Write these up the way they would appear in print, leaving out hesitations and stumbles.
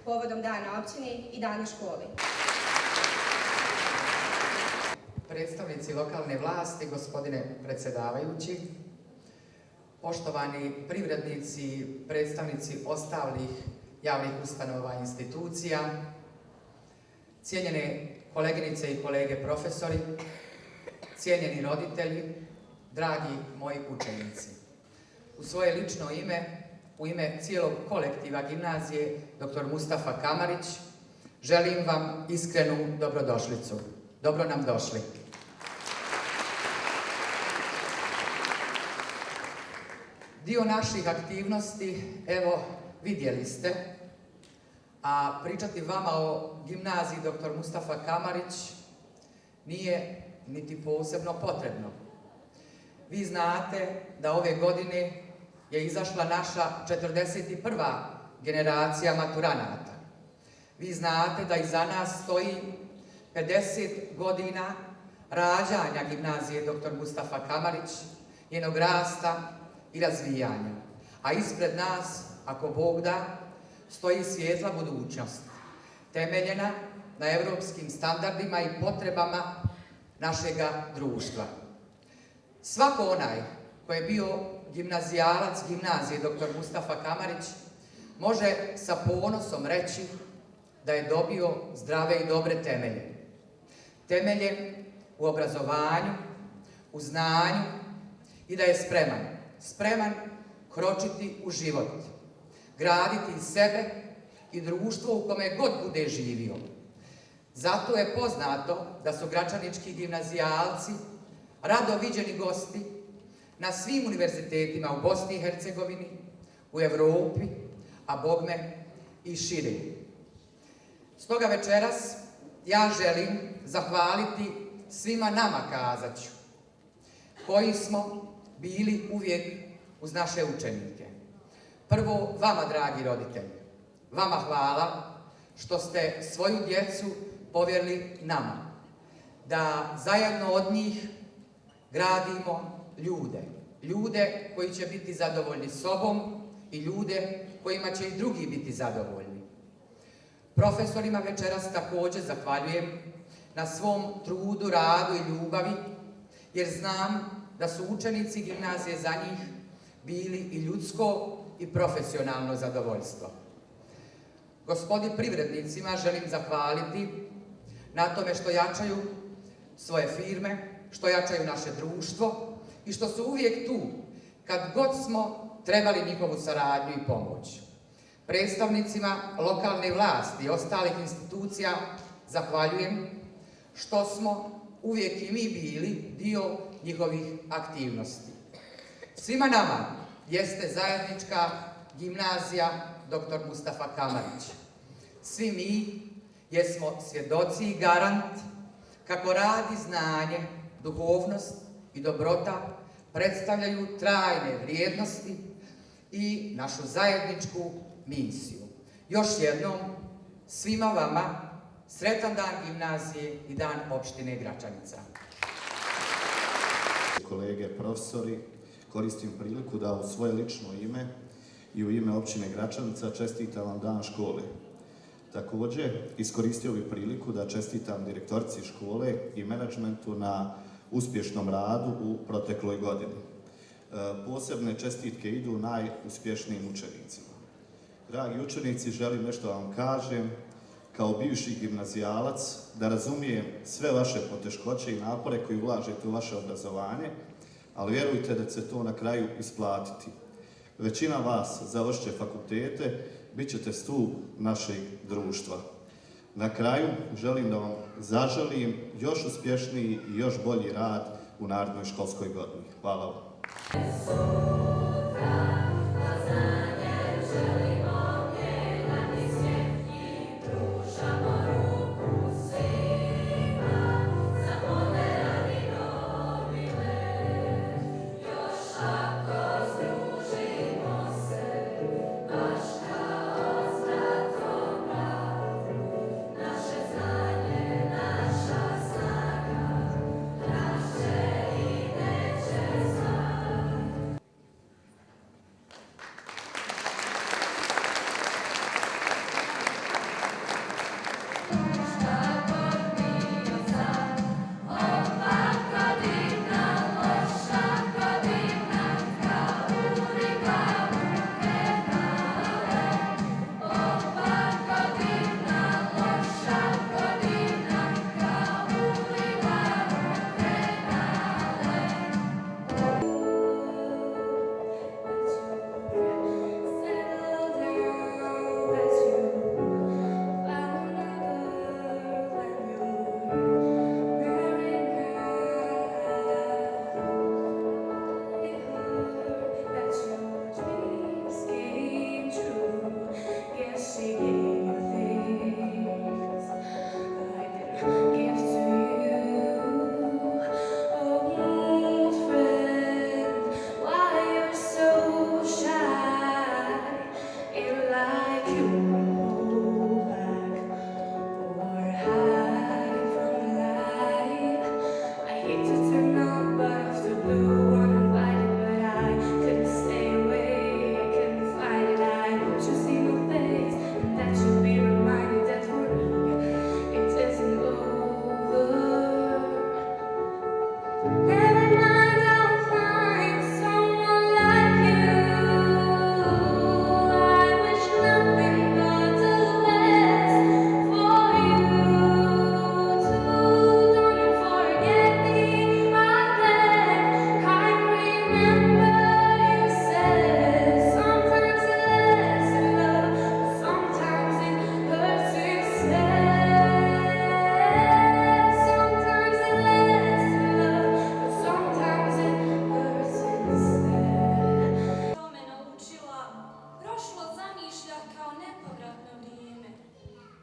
povodom Dana općine i Dana škole. Predstavnici lokalne vlasti, gospodine predsjedavajući, poštovani privrednici, predstavnici ostalih javnih ustanova i institucija, cijenjene koleginice i kolege profesori, cijenjeni roditelji, dragi moji učenici. U svoje lično ime, u ime cijelog kolektiva gimnazije dr. Mustafa Kamarić, želim vam iskrenu dobrodošlicu. Dobro nam došli. Dio naših aktivnosti, evo, vidjeli ste, a pričati vama o gimnaziji dr. Mustafa Kamarić nije niti posebno potrebno. Vi znate da ove godine je izašla naša 41. generacija maturanata. Vi znate da iza nas stoji 50 godina rađanja gimnazije dr. Mustafa Kamarić, njenog rasta i razvijanja. A ispred nas, ako Bog da, stoji svjetla budućnost, temeljena na europskim standardima i potrebama našega društva. Svako onaj koji je bio gimnazijalac gimnazije dr. Mustafa Kamarić može sa ponosom reći da je dobio zdrave i dobre temelje. Temelje u obrazovanju, u znanju i da je spreman kročiti u život, graditi sebe i društvo u kome god bude živio. Zato je poznato da su gračanički gimnazijalci rado viđeni gosti na svim univerzitetima u Bosni i Hercegovini, u Europi, a bogme i šire. Stoga večeras ja želim zahvaliti svima nama, kazat ću, koji smo bili uvijek uz naše učenike. Prvo, vama, dragi roditelji, vama hvala što ste svoju djecu povjerili nama, da zajedno od njih gradimo ljude koji će biti zadovoljni sobom i ljude kojima će i drugi biti zadovoljni. Profesorima večeras također zahvaljujem na svom trudu, radu i ljubavi, jer znam da su učenici gimnazije za njih bili i ljudsko i profesionalno zadovoljstvo. Gospodi privrednicima želim zahvaliti na tome što jačaju svoje firme, što jačaju naše društvo i što su uvijek tu kad god smo trebali njihovu saradnju i pomoć. Predstavnicima lokalne vlasti i ostalih institucija zahvaljujem što smo uvijek i mi bili dio njihovih aktivnosti. Svima nama jeste zajednička gimnazija dr. Mustafa Kamarić. Svi mi jesmo svjedoci i garant kako rad i znanje, duhovnost i dobrota predstavljaju trajne vrijednosti i našu zajedničku misiju. Još jednom, svima vama sretan dan gimnazije i dan opštine Gračanica. Kolege profesori, koristim priliku da u svoje lično ime i u ime općine Gračanica čestitam vam dan škole. Također, iskoristio bih priliku da čestitam direktorici škole i menadžmentu na uspješnom radu u protekloj godini. Posebne čestitke idu najuspješnijim učenicima. Dragi učenici, želim nešto da vam kažem, kao bivši gimnazijalac, da razumijem sve vaše poteškoće i napore koji ulažete u vaše obrazovanje, ali vjerujte da će se to na kraju isplatiti. Većina vas završit će fakultete, bit ćete stup našeg društva. Na kraju želim da vam zaželim još uspješniji i još bolji rad u narednoj školskoj godini. Hvala vam.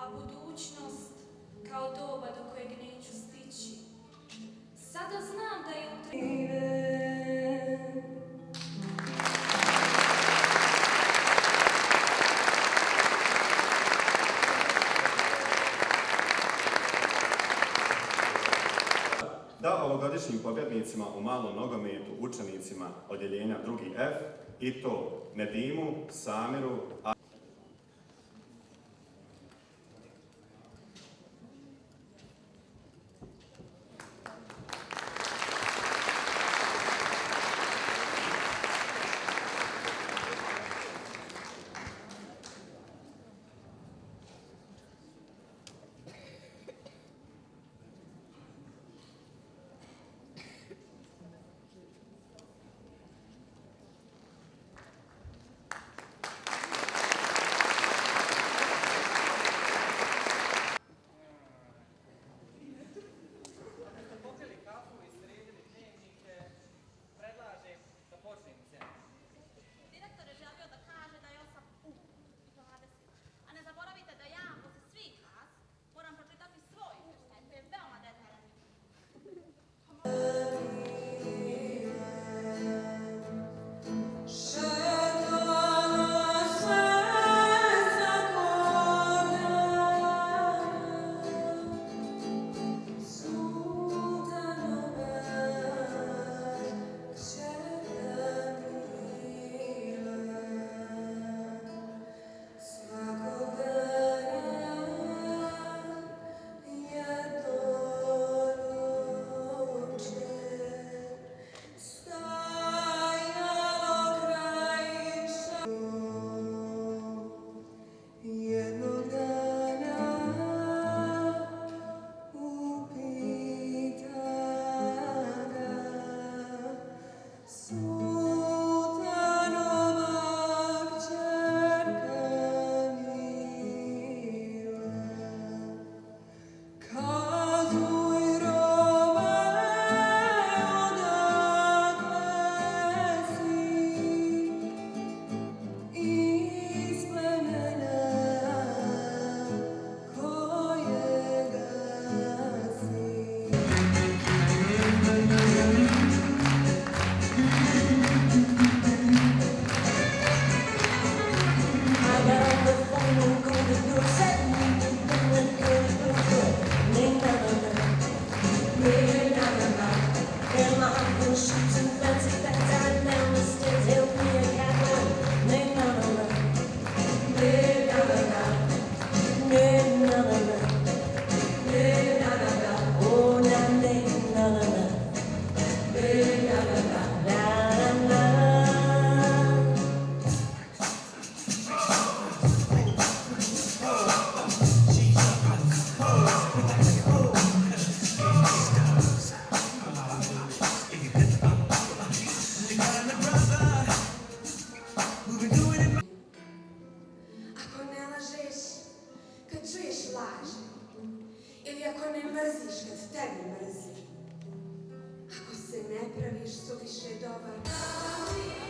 a budućnost kao doba do kojeg neću stići. Sada znam da je Da ovogodišnjim pobjednicima u malom nogometu, učenicima odjeljenja 2F, i to Nedimu, Samiru, ili ako ne mrziš kad tebi mrzi, ako se ne praviš suviše dobar.